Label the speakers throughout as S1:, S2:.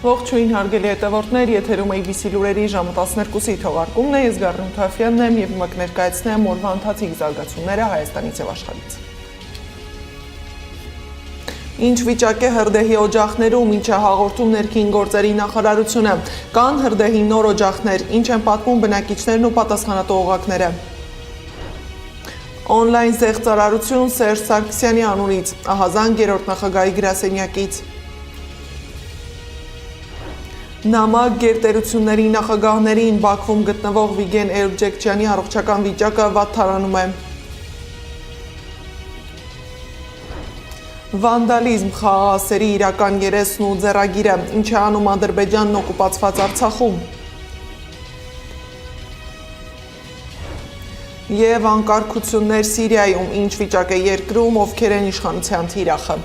S1: Ողջույն հարգելի հետևորդներ, եթերում ABC լուրերի ժամը 12-ի թողարկումն է, ես Գառնու Թաֆյանն եմ և մկ ներկայացնեմ օրվա ընթացիկ զարգացումները Հայաստանից և աշխարհից։ Ինչ վիճակ է հրդեհի օջախներում, ինչ է հաղորդում ներքին գործերի նախարարությունը, կան հրդեհի նոր օջախներ, ինչ են պատմում բնակիչներն ու պատասխանատու օղակները։ Օնլայն զեղծարարություն Սերժ Սարգսյանի անունից, ահազանգ երրորդ նախագահի գրասենյակից։ Նամակ գերտերությունների նախագահներին Բաքվում գտնվող Վիգեն Էլջեքչյանի առողջական վիճակը վատթարանում է։ Վանդալիզմ խաղաղասերի իրական երեսն ու ձեռագիրը, ինչ է անում Ադրբեջանն օկուպացված Արցախում։ Եվ անկարգություններ Սիրիայում, ինչ վիճակ է երկրում, ովքեր են իշխանության թիրախը։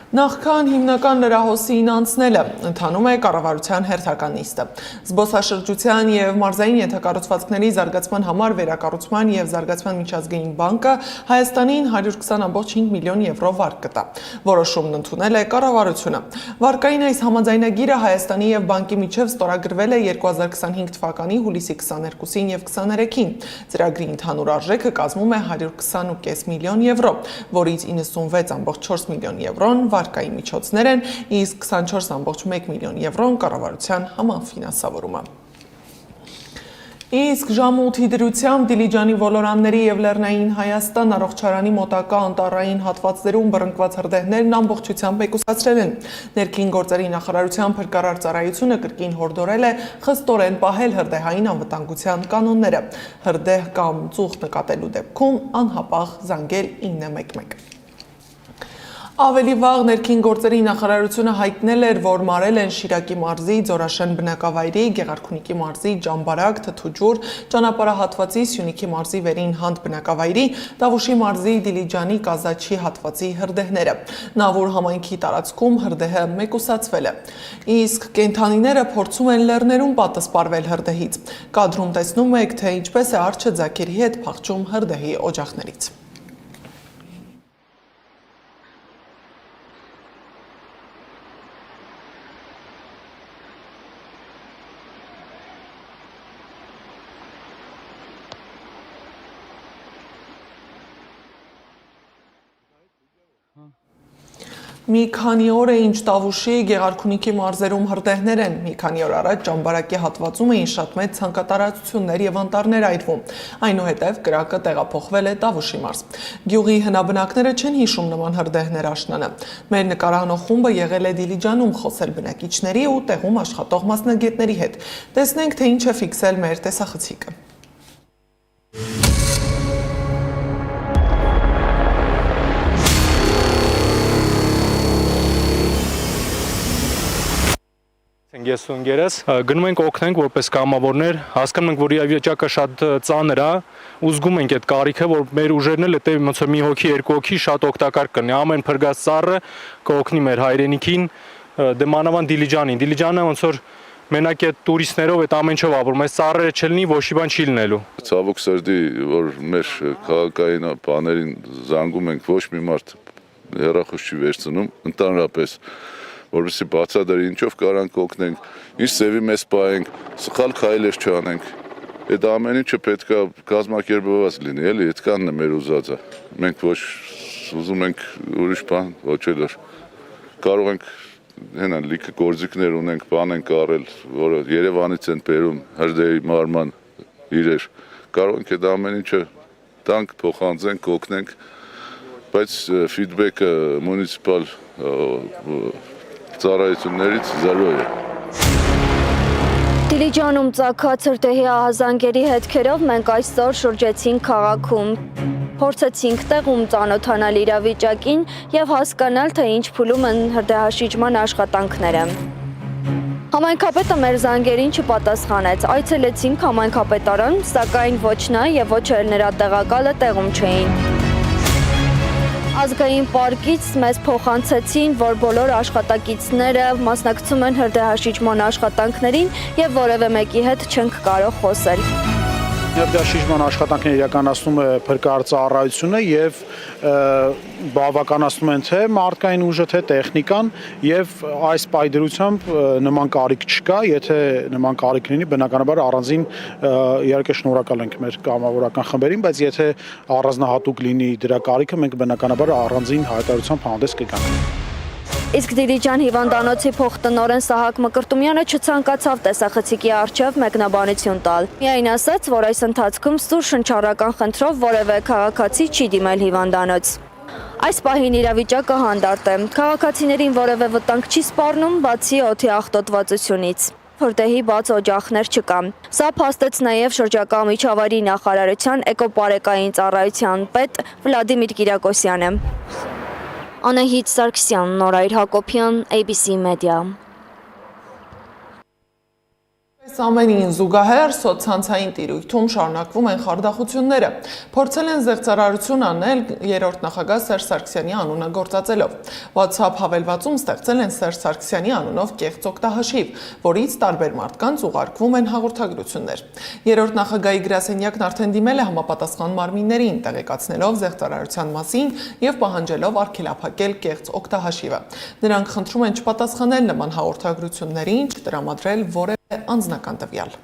S1: Նախքան հիմնական լրահոսին անցնելը, ընթանում է կառավարության հերթական նիստը։ Զբոսաշրջության և մարզային ենթակառուցվածքների զարգացման համար վերակառուցման և զարգացման միջազգային բանկը Հայաստանին 120,5 միլիոն եվրո վարկ կտա։ Որոշումն ընդունել է կառավարությունը։ Վարկային այս համաձայնագիրը Հայաստանի և բանկի միջև ստորագրվել է 2025 թվականի հուլիսի 22-ին և 23-ին։ Ծրագրի ընդհանուր արժեքը կազմում է 120,5 միլիոն եվրո, որից 96,4 միլիոն եվրոն վարկային միջոցներ են, իսկ 24,1 միլիոն եվրոն կառավարության համաֆինանսավորումը։ Իսկ ժամը 8-ի դրությամբ Դիլիջանի ոլորանների և Լեռնային Հայաստան առողջարանի մոտակա անտառային հատվածներում բռնկված հրդեհներն ամբողջությամբ մեկուսացրել են։ Ներքին գործերի նախարարության փրկարար ծառայությունը կրկին հորդորել է խստորեն պահել հրդեհային անվտանգության կանոնները։ Հրդեհ կամ ծուխ նկատելու դեպքում անհապաղ զանգել 911։ Ավելի վաղ ներքին գործերի նախարարությունը հայտնել էր, որ մարել են Շիրակի մարզի Ձորաշեն բնակավայրի, Գեղարքունիքի մարզի Ջամբարակ, Թթուջուր, ճանապարհահատվածի Սյունիքի մարզի Վերին Հանդ բնակավայրի, Տավուշի մարզի Դիլիջանի Կազաչի հատվածի հրդեհները։ Նավուր համայնքի տարածքում հրդեհը մեկուսացվել է։ Իսկ կենդանիները փորձում են լեռներում պատասպարվել հրդեհից։ Կադրում տեսնում եք, թե ինչպես է արջը ձագերի հետ փախչում հրդեհի օջախներից։ Մի քանի օր է ինչ Տավուշի, Գեղարքունիքի մարզերում հրդեհներ են։ Մի քանի օր առաջ Ջամբարակի հատվածում էին շատ մեծ ցանկատարածություններ և անտառներ այրվում։ Այնուհետև կրակը տեղափոխվել է Տավուշի մարզ։ Գյուղի հնաբնակները չեն հիշում նման հրդեհներ աշնանը։ Մեր նկարահանող խումբը եղել է Դիլիջանում խոսել բնակիչների ու տեղում աշխատող մասնագետների հետ։ Տեսնենք, թե ինչ է ֆիքսել մեր տեսախցիկը։
S2: Ես ու ընկերս գնում ենք օգնենք որպես կամավորներ, հասկանում ենք, որ իրավիճակը շատ ծանր է, ու զգում ենք այդ կարիքը, որ մեր ուժերն էլ էտե ոնց որ մի հոգի, երկու հոգի շատ օգտակար կլինի։ Ամեն փրկած ծառը կօգնի մեր հայրենիքին, դե մանավանդ Դիլիջանին։ Դիլիջանը ոնց որ մենակ այդ տուրիստներով այդ ամեն ինչով ապրում, այս ծառերը չլինի, ոչ մի բան չի լինելու։
S3: Ցավոք սրտի, որ մեր քաղաքային բաներին զանգում ենք, ոչ մի մարդ հեռախոս չի վերցնում, ընդհանրապես որովհետեւ բացադրի ինչով կարանք օգնենք, ինչ ծևի մեզ պահենք, սխալ քայլեր չանենք։ Այդ ամեն ինչը պետք է կազմակերպված լինի, էլի, այդքանն է մեր ուզածը։ Մենք ոչ ուզում ենք ուրիշ բան, ոչ էլ կարող ենք հենա լիքը գործիքներ ունենք, բան ենք արել, որը Երևանից են բերում հրդեհի մարման իրեր։ Կարող ենք այդ ամեն ինչը տանք, փոխանցենք, օգնենք, բայց ֆիդբեքը մունիցիպալ ծառայություններից զրո է։
S4: Դիլիջանում ծագած հրդեհի ահազանգերի հետքերով մենք այսօր շրջեցինք քաղաքում։ Փորձեցինք տեղում ծանոթանալ իրավիճակին և հասկանալ, թե ինչ փուլում են հրդեհաշիջման աշխատանքները։ Համայնքապետը մեր զանգերին չպատասխանեց, այցելեցինք համայնքապետարան, սակայն ոչ նա և ոչ էլ նրա տեղակալը տեղում չէին։ Ազգային պարկից մեզ փոխանցեցին, որ բոլոր աշխատակիցները մասնակցում են հրդեհաշիջման աշխատանքներին և որևէ մեկի հետ չենք կարող խոսել։
S5: Ներդաշիժման աշխատանքները իրականացնում է փրկարարծառայությունը եւ բավականացնում են թե մարդկային ուժը, թե տեխնիկան եւ այս պայդրությամբ նման կարիք չկա, եթե նման կարիք լինի, բնականաբար առանձին իհարկե շնորհակալ ենք մեր կամավորական խմբերին, բայց եթե առանձնահատուկ լինի դրա կարիքը, մենք բնականաբար առանձին հայտարարությամբ հանդես կգանք։
S4: Իսկ Դիլիջան հիվանդանոցի փոխտնօրեն Սահակ Մկրտումյանը չցանկացավ տեսախցիկի առջև մեկնաբանություն տալ։ Միայն ասաց, որ այս ընթացքում սուր շնչառական խնդրով որևէ քաղաքացի չի դիմել հիվանդանոց։ Այս պահին իրավիճակը հանդարտ է։ Քաղաքացիներին որևէ վտանգ չի սպառնում, բացի օդի աղտոտվածությունից։ Հրդեհի բաց օջախներ չկա։ Սա փաստեց նաև շրջակա միջավայրի նախարարության էկոպարեկային ծառայության պետ Վլադիմիր Կիրակոսյանը։ Անահիտ Սարգսյան, Նորայր Հակոբյան, ABC Media։
S1: Ամենին զուգահեռ սոցցանցային տիրույթում շարունակվում են խարդախությունները։ Փորձել են զեղծարարություն անել երրորդ նախագահ Սերժ Սարգսյանի անունը գործածելով։ WhatsApp հավելվածում ստեղծել են Սերժ Սարգսյանի անունով կեղծ օգտահաշիվ, որից տարբեր մարդկանց ուղարկվում են հաղորդագրություններ։ Երրորդ նախագահի գրասենյակն արդեն դիմել է համապատասխան մարմիններին, տեղեկացնելով զեղծարարության մասին եւ պահանջելով արգելափակել կեղծ օգտահաշիվը։ Նրանք խնդրում են չպատասխանել նման հաղորդագրություններին, չտրամադրել որևէ անձնական տվյալ։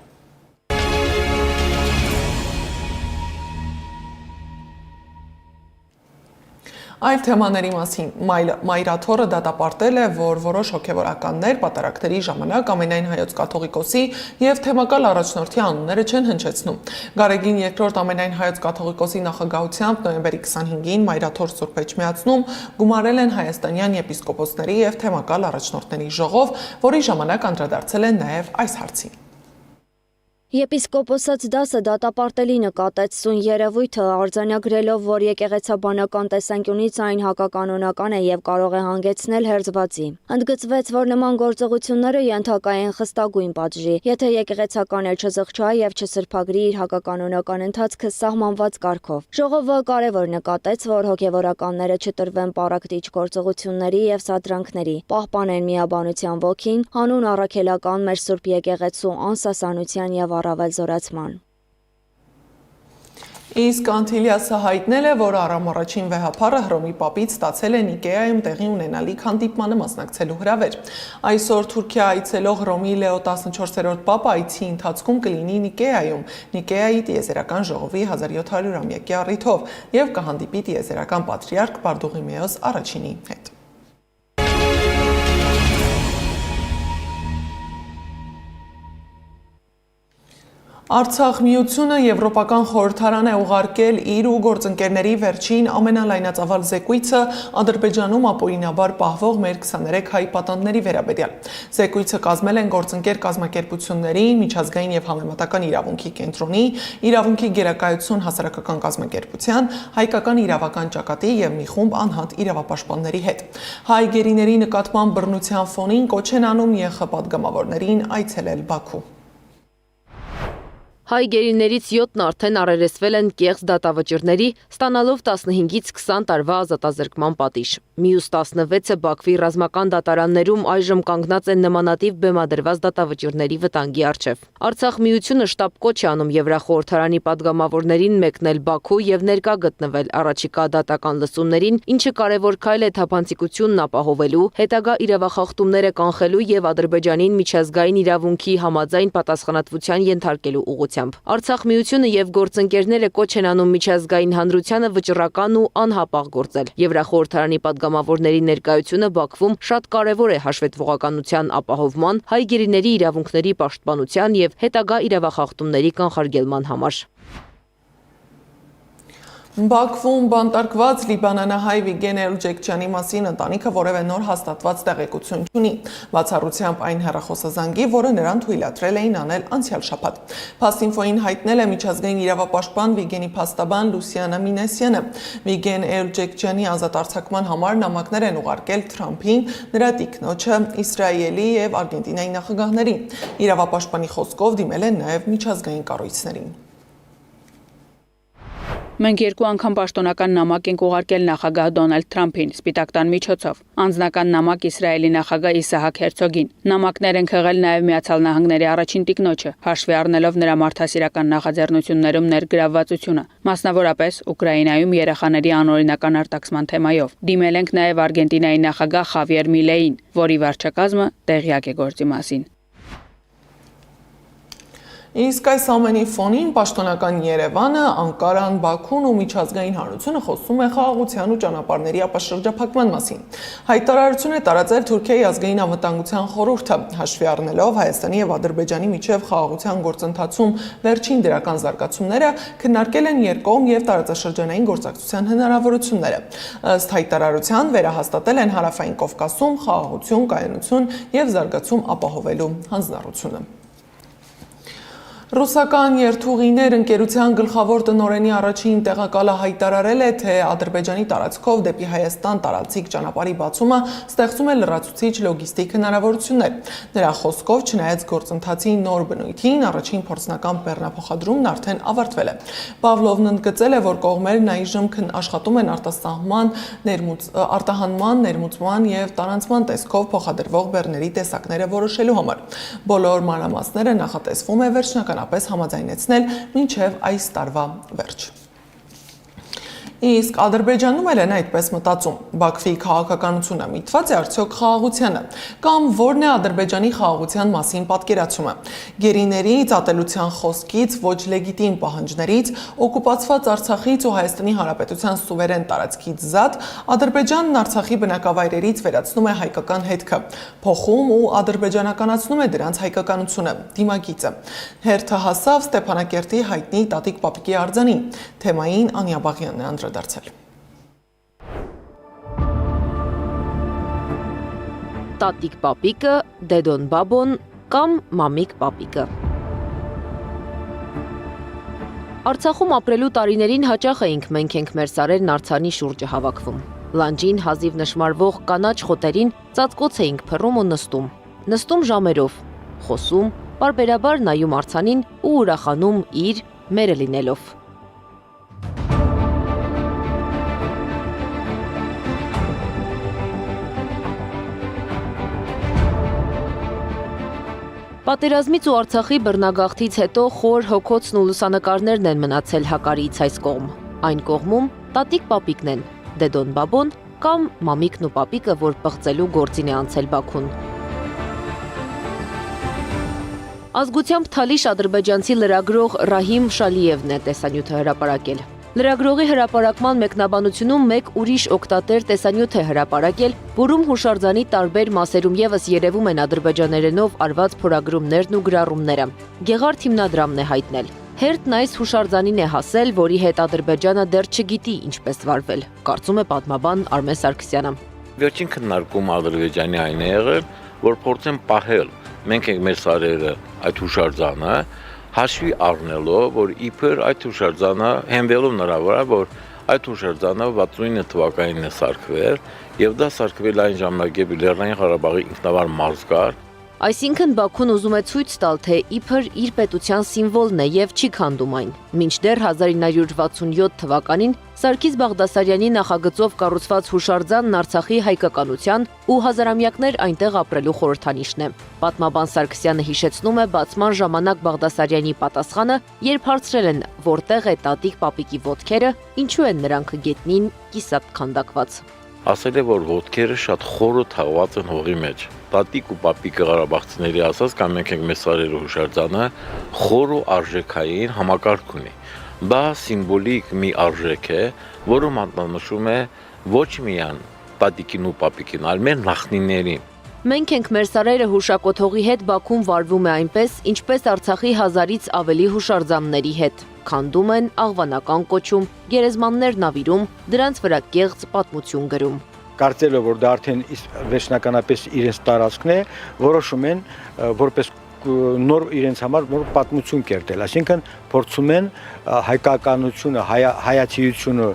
S1: Այլ թեմաների մասին Մայրաթորը դատապարտել է, որ որոշ հոգևորականներ պատարակների ժամանակ ամենայն հայոց կաթողիկոսի եւ թեմակալ առաջնորդի անունները չեն հնչեցնում։ Գարեգին II ամենայն հայոց կաթողիկոսի նախագահությամբ նոյեմբերի 25-ին Մայրաթոր Սուրբ Էջմիածնում գումարել են հայաստանյան եպիսկոպոսների եւ թեմակալ առաջնորդների ժողով, որի ժամանակ անդրադարձել են նաեւ այս հարցին։
S4: Եպիսկոպոսած դասը դատապարտելի նկատեց սույն երևույթը, արձանագրելով, որ եկեղեցաբանական տեսանկյունից այն հակականոնական է եւ կարող է հանգեցնել հերձվածի։ Ընդգծվեց, որ նման գործողությունները ենթակա են խստագույն պատժի, եթե եկեղեցականը չզղջա եւ չսրբագրի իր հակականոնական ընթացքը սահմանված կարգով։ Ժողովը կարևոր նկատեց, որ հոգևորականները չտրվեն պարակտիչ գործողությունների եւ սադրանքների, պահպանեն միաբանության ոգին, հանուն առաքելական մեր Սուրբ եկեղեցու անսասանության եւ առավել զորացման։
S1: Իսկ Անտիլիասը հայտնել է, որ Արամ առաջին վեհափառը Հռոմի պապից ստացել է Նիկեայում տեղի ունենալիք հանդիպմանը մասնակցելու հրավեր։ Այսօր Թուրքիա այցելող Հռոմի Լեո 14-րդ պապը այցի ընթացքում կլինի Նիկեայում, Նիկեայի տիեզերական ժողովի 1700-ամյակի առիթով եւ կհանդիպի տիեզերական պատրիարք Բարդուղիմեոս առաջինի հետ։ Արցախ միությունը Եվրոպական խորհրդարան է ուղարկել իր ու գործընկերների վերջին ամենալայնածավալ զեկույցը Ադրբեջանում ապօրինաբար պահվող մեր 23 հայ պատանդների վերաբերյալ։ Զեկույցը կազմել են գործընկեր կազմակերպությունների, միջազգային եւ համեմատական իրավունքի կենտրոնի, իրավունքի գերակայություն հասարակական կազմակերպության, հայկական իրավական ճակատի եւ մի խումբ անհատ իրավապաշտպանների հետ։ Հայ գերիների նկատմամբ բռնության ֆոնին կոչ են անում ԵԽ պատգամավորներին այցելել Բաքու։
S6: Հայ գերիներից 7-ն արդեն առերեսվել են կեղծ դատավճիռների, ստանալով 15-ից 20 տարվա ազատազրկման պատիժ։ Մյուս 16-ը Բաքվի ռազմական դատարաններում այժմ կանգնած են նմանատիպ բեմադրված դատավճիռների վտանգի առջև։ Արցախ միությունը շտապ կոչ է անում Եվրախորհրդարանի պատգամավորներին մեկնել Բաքու եւ ներկա գտնվել առաջիկա դատական լսումներին, ինչը կարևոր քայլ է թափանցիկությունն ապահովելու, հետագա իրավախախտումները կանխելու եւ Ադրբեջանին միջազգային իրավունքի համաձայն պատասխանատվության ենթարկելու ուղղությամբ։ Արցախ միությունը եւ գործընկերները կոչ են անում միջազգային հանրությանը վճռական ու անհապաղ գործել։ Եվրախորհրդարանի պատգամավորների ներկայությունը Բաքվում շատ կարևոր է հաշվետվողականության ապահովման, հայ գերիների իրավունքների պաշտպանության եւ հետագա իրավախախտումների կանխարգելման համար։
S1: Բաքվում բանտարկված լիբանանահայ Վիգեն Էլջեկչյանի մասին ընտանիքը որևէ նոր հաստատված տեղեկություն չունի, բացառությամբ այն հեռախոսազանգի, որը նրան թույլատրել էին անել անցյալ շաբաթ։ Փաստինֆոյին հայտնել է միջազգային իրավապաշտպան Վիգենի փաստաբան Լուսիանա Մինեսյանը։ Վիգեն Էլջեկչյանի ազատ արձակման համար նամակներ են ուղարկել Թրամփին, նրա տիկնոջը, Իսրայելի եւ Արգենտինայի նախագահներին։ Իրավապաշտպանի խոսքով դիմել են նաեւ միջազգային կառույցներին։
S7: Մենք 2 անգամ պաշտոնական նամակ ենք ուղարկել նախագահ Դոնալդ Թրամփին Սպիտակ տան միջոցով, անձնական նամակ Իսրայելի նախագահ Իսահակ Հերցոգին։ Նամակներ ենք եղել նաև Միացյալ Նահանգների առաջին տիկնոջը, հաշվի առնելով նրա մարդասիրական նախաձեռնություններում ներգրավվածությունը, մասնավորապես Ուկրաինայում երեխաների անօրինական արտաքսման թեմայով։ Դիմել ենք նաև Արգենտինայի նախագահ Խավիեր Միլեին, որի վարչակազմը տեղյակ է գործի մասին։
S1: Իսկ այս ամենի ֆոնին պաշտոնական Երևանը, Անկարան, Բաքուն ու միջազգային հանրությունը խոսում է խաղաղության ու ճանապարհների ապաշրջափակման մասին։ Հայտարարություն է տարածել Թուրքիայի ազգային անվտանգության խորհուրդը, հաշվի առնելով Հայաստանի եւ Ադրբեջանի միջև խաղաղության գործընթացում վերջին դրական զարգացումները, քննարկել են երկկողմ եւ տարածաշրջանային գործակցության հնարավորությունները։ Ըստ հայտարարության վերահաստատել են Հարավային Կովկասում խաղաղություն, կայունություն եւ զարգացում ապահովելու հանձնառությունը։ Ռուսական երթուղիներ ընկերության գլխավոր տնօրենի առաջին տեղակալը հայտարարել է, թե Ադրբեջանի տարածքով դեպի Հայաստան տարածիկ ճանապարհի բացումը ստեղծում է լրացուցիչ լոգիստիկ հնարավորություններ։ Նրա խոսքով, չնայած գործընթացի նոր բնույթին, առաջին փորձնական բեռնափոխադրումն արդեն ավարտվել է։ Պավլովն ընդգծել է, որ կողմերն այժմ աշխատում են արտահանման, ներմուծման եւ տարանցման տեսքով փոխադրվող բեռների տեսակները որոշելու համար։ Բոլոր մանրամասները նախատեսվում է վերջնականապես համաձայնեցնել մինչև այս տարվա վերջ։ Իսկ Ադրբեջանում էլ են այդպես մտածում։ Բաքվի քաղաքականությունը միտված է արդյոք խաղաղությանը, կամ որն է Ադրբեջանի խաղաղության մասին պատկերացումը։ Գերիներից, ատելության խոսքից, ոչ լեգիտիմ պահանջներից, օկուպացված Արցախից ու Հայաստանի Հանրապետության սուվերեն տարածքից զատ, Ադրբեջանն Արցախի բնակավայրերից վերացնում է հայկական հետքը, փոխում ու ադրբեջանականացնում է դրանց հայկականությունը, դիմագիծը։ Հերթը հասավ Ստեփանակերտի հայտնի Տատիկ Պապիկի արձանին, թեմային Անյա Բաղյանն է անդրադարձել։
S6: Տատիկ Պապիկը, Դեդոն Բաբոն կամ Մամիկ Պապիկը։ Արցախում ապրելու տարիներին հաճախ մենք ենք մեր սարերն արձանի շուրջը հավաքվում։ Լանջին հազիվ նշմարվող կանաչ խոտերին ծածկոց էինք փռում ու նստում ժամերով, խոսում, պարբերաբար նայում արձանին ու ուրախանում իր մերը լինելով։ Պատերազմից ու Արցախի բռնագաղթից հետո խոր հոգոցն ու լուսանկարներն են մնացել հակարից այս կողմ։ Այն կողմում Տատիկ Պապիկն են, Դեդոն Բաբոն կամ Մամիկն ու Պապիկը, որ պղծելու գործին է անցել Բաքուն։ Ազգությամբ թալիշ ադրբեջանցի լրագրող Ռահիմ Շալիևն է տեսանյութը հրապարակել։ Լրագրողի հրապարակման մեկնաբանությունում մեկ ուրիշ օգտատեր տեսանյութ է հրապարակել, որում հուշարձանի տարբեր մասերում եւս երևում են ադրբեջաներենով արված փորագրումներն ու գրառումները։ Գեղարդ հիմնադրամն է հայտնել։ Հերթն այս հուշարձանին է հասել, որի հետ Ադրբեջանը դեռ չգիտի ինչպես վարվել, կարծում է պատմաբան Արմեն Սարգսյանը։
S8: Վերջին քննարկումը Ադրբեջանի այն է եղել, որ փորձեն պահել մենք ենք մեր սարերը այդ հուշարձանը, հաշվի առնելով, որ իբր այդ հուշարձանը հենվելով նրա վրա, որ այդ հուշարձանը 69 թվականին է սարքվել եւ դա սարքվել այն ժամանակ, երբ Լեռնային Ղարաբաղի ինքնավար մարզ կար։
S6: Այսինքն Բաքուն ուզում է ցույց տալ, թե իբր իր պետության սիմվոլն է եւ չի քանդում այն։ Մինչդեռ 1967 թվականին Սարգիս Բաղդասարյանի նախագծով կառուցված հուշարձանն Արցախի հայկականության ու հազարամյակներ այնտեղ ապրելու խորհրդանիշն է։ Պատմաբան Սարգսյանը հիշեցնում է բացման ժամանակ Բաղդասարյանի պատասխանը, երբ հարցրել են, որտեղ է Տատիկ Պապիկի ոտքերը, ինչու են նրանք գետնին կիսատ քանդակված։
S8: Ասել է, որ ոտքերը շատ խորը թաղված են հողի մեջ։ Տատիկ ու Պապիկը ղարաբաղցիների ասած կամ մենք ենք մեր սարերը հուշարձանը խոր ու արժեքային համակարգ ունի։ Դա սիմվոլիկ մի արժեք է, որը մատնանշում է ոչ միայն Տատիկին ու Պապիկին, այլ մեր նախնիներին։
S6: Մենք ենք մեր սարերը հուշակոթողի հետ Բաքուն վարվում է այնպես, ինչպես Արցախի 1000-ից ավելի հուշարձանների հետ։ Քանդում են, աղվանական կոչում, գերեզմաններ նավիրում, դրանց վրա կեղծ պատմություն գրում։
S9: Կարծելով, որ դա արդեն վերջնականապես իրենց տարածքն է, որոշում են որպես նոր իրենց համար նոր պատմություն կերտել, այսինքն փորձում են հայկականությունը, հայացիությունը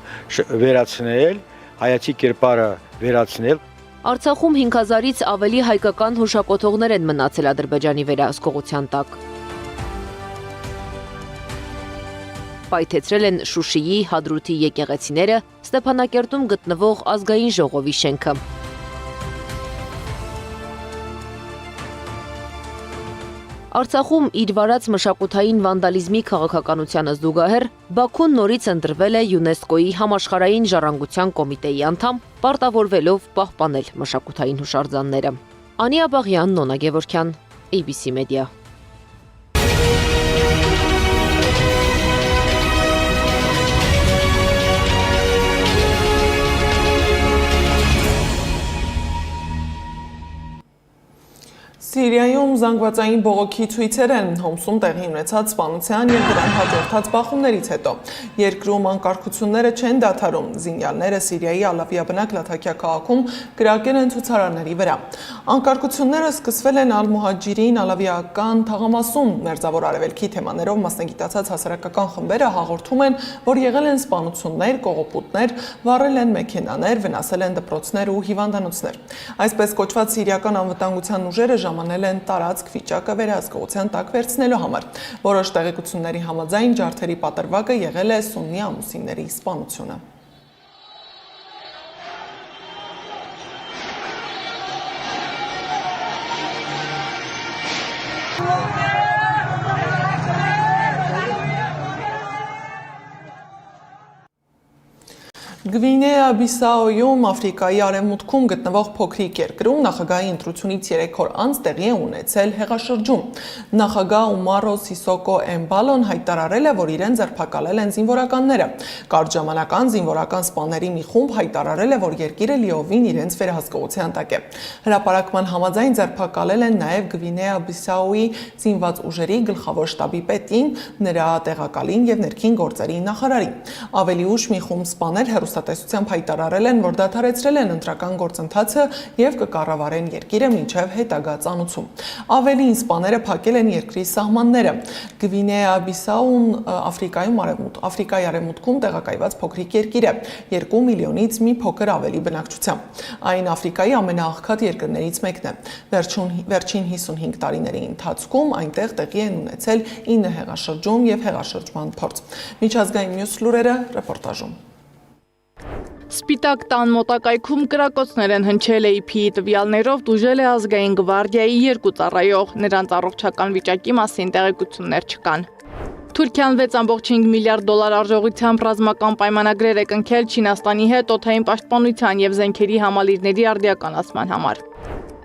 S9: վերացնել, հայացի կերպարը վերացնել։
S6: Արցախում 5000-ից ավելի հայկական հուշակոթողներ են մնացել Ադրբեջանի վերահսկողության տակ։ պայթեցրել են Շուշիի, Հադրութի եկեղեցիները, Ստեփանակերտում գտնվող ազգային ժողովի շենքը։ Արցախում իր վարած մշակութային վանդալիզմի քաղաքականությանը զուգահեռ Բաքուն նորից ընտրվել է ՅՈՒՆԵՍԿՕ-ի համաշխարհային ժառանգության կոմիտեի անդամ, պարտավորվելով պահպանել մշակութային հուշարձանները։ Անի Աբաղյան, Նոնա Գևորգյան, ABC Media։
S1: Սիրիայում զանգվածային բողոքի ցույցեր են Հոմսում տեղի ունեցած սպանության և դրան հաջորդած բախումներից հետո։ Երկրում անկարգությունները չեն դադարում, զինյալները Սիրիայի Ալավիաբնակ Լաթաքիա քաղաքում կրակել են ցուցարարների վրա։ Անկարգությունները սկսվել են Ալ-Մուհաջիրին ալավիական թաղամասում, մերձավոր արևելքի թեմաներով մասնագիտացած հասարակական խմբերը հաղորդում են, որ եղել են սպանություններ, կողոպուտներ, վառել են մեքենաներ, վնասել են դպրոցներ ու հիվանդանոցներ։ Այսպես կոչված սիրիական անվտանգության ուժերը ժամանել են տարածք վիճակը վերահսկողության տակ վերցնելու համար։ Որոշ տեղեկությունների համաձայն ջարդերի պատրվակը եղել է սուննի ամուսինների սպանությունը։ Գվինեա Բիսաոյում Աֆրիկայի արևմուտքում գտնվող փոքրիկ երկրում նախագահի ընտրությունից 3 օր անց տեղի է ունեցել հեղաշրջում։ Նախագահ Ումարո Սիսոկո Էմբալոն հայտարարել է, որ իրեն ձերբակալել են զինվորականները։ Կարճ ժամանական զինվորական սպաների մի խումբ հայտարարել է, որ երկիրը լիովին իրենց վերահսկողության տակ է։ Հրապարակման համաձայն ձերբակալել են նաև Գվինեա Բիսաոյի զինված ուժերի գլխավոր շտաբի պետին, նրա տեղակալին եւ ներքին գործերի նախարարին։ Ավելի ուշ մի խումբ սպաներ հեռուստատեսությամբ հայտարարել են, որ դադարեցրել են ընտրական գործընթացը եւ կկառավարեն երկիրը մինչեւ հետագա ծանուցում։ Ավելին սպաները փակել են երկրի սահմանները։ Գվինեա Բիսաուն Աֆրիկայի արևմուտքում տեղակայված փոքրիկ երկիր է, 2 միլիոնից մի փոքր ավելի բնակչությամբ։ Այն Աֆրիկայի ամենաաղքատ երկրներից մեկն է։ Վերջին 55 տարիների ընթացքում այնտեղ տեղի են ունեցել 9 հեղաշրջում եւ հեղաշրջման փորձ։ Միջազգային մյուս լուրերը ռեպորտաժում։
S10: Սպիտակ տան մոտակայքում կրակոցներ են հնչել AP-ի տվյալներով դուժել է ազգային գվարդիայի 2 ծառայող, նրանց առողջական վիճակի մասին տեղեկություններ չկան։ Թուրքիան 6.5 միլիարդ դոլար արժողությամբ ռազմական պայմանագրեր է կնքել Չինաստանի հետ օդային պաշտպանության եւ զենքերի համալիրների արդիականացման համար։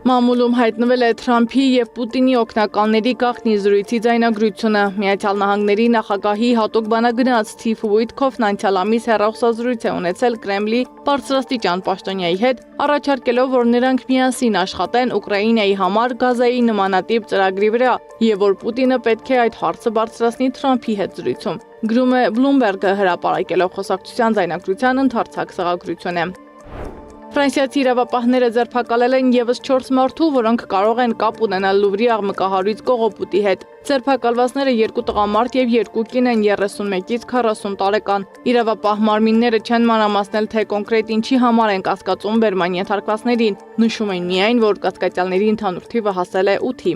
S10: Մամուլում հայտնվել է Թրամփի եւ Պուտինի օգնականների գաղտնի զրույցի ձայնագրությունը։ Միացյալ Նահանգների նախագահի հատուկ բանագնաց Սթիվ Ուիթքոֆն անցյալ ամիս հեռախոսազրույց է ունեցել Կրեմլի բարձրաստիճան պաշտոնյայի հետ, առաջարկելով, որ նրանք միասին աշխատեն Ուկրաինայի համար Գազայի նմանատիպ ծրագրի վրա եւ որ Պուտինը պետք է այդ հարցը բարձրացնի Թրամփի հետ զրույցում։ Գրում է Bloomberg-ը հրապարակելով խոսակցության ձայնագրության ընդարձակ սղագրությունը։ Ֆրանսիացի իրավապահները ձերբակալել են եւս 4 մարդու, որոնք կարող են կապ ունենալ Լուվրի աղմկահարույց կողոպուտի հետ։ Ձերբակալվածները 2 տղամարդ եւ 2 կին են 31-ից 40 տարեկան։ Իրավապահ մարմինները չեն մանրամասնել, թե կոնկրետ ինչի համար են կասկածում բերման ենթարկվածներին։ Նշում են միայն, որ կասկածյալների ընդհանուր թիվը հասել է 8-ի։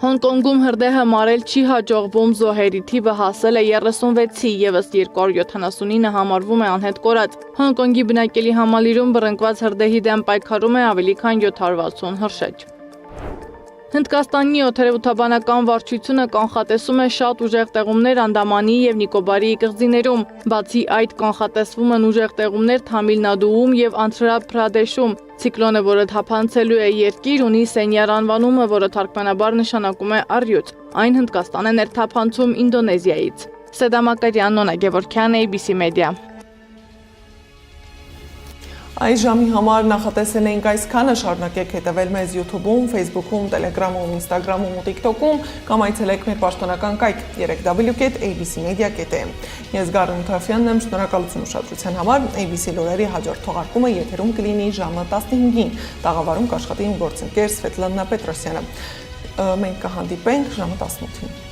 S10: Հոնկոնգում հրդեհը մարել չի հաջողվում, զոհերի թիվը հասել է 36-ի, եւս 279-ը համարվում է անհետ կորած։ Հոնկոնգի բնակելի համալիրում բռնկված հրդեհի դեմ պայքարում է ավելի քան 760 հրշեջ։ Հնդկաստանի օդերևութաբանական վարչությունը կանխատեսում է շատ ուժեղ տեղումներ Անդամանի եւ Նիկոբարի կղզիներում։ Բացի այդ, կանխատեսվում են ուժեղ տեղումներ Թամիլնադուում եւ Անդհրա Պրադեշում։ Ցիկլոնը, որը թափանցելու է երկիր, ունի Սենյար անվանումը, որը թարգմանաբար նշանակում է առյուծ։ Այն Հնդկաստան է ներթափանցում Ինդոնեզիայից։ Սեդա Մակարյան, Նոնա Գևորգյան, ABC Media։
S1: Այս ժամի համար նախատեսել էինք այսքանը, շարունակեք հետևել մեզ YouTube-ում, Facebook-ում, Telegram-ում, Instagram-ում ու TikTok-ում կամ այցելեք մեր պաշտոնական կայք www.abcmedia.am։ Ես Գարուն Թաֆյանն եմ, շնորհակալություն ուշադրության համար։ ABC լուրերի հաջորդ թողարկումը եթերում կլինի ժամը 15-ին։ Տաղավարում կաշխատի իմ գործընկեր Սվետլանա Պետրոսյանը։ Մենք կհանդիպենք ժամը 18-ին։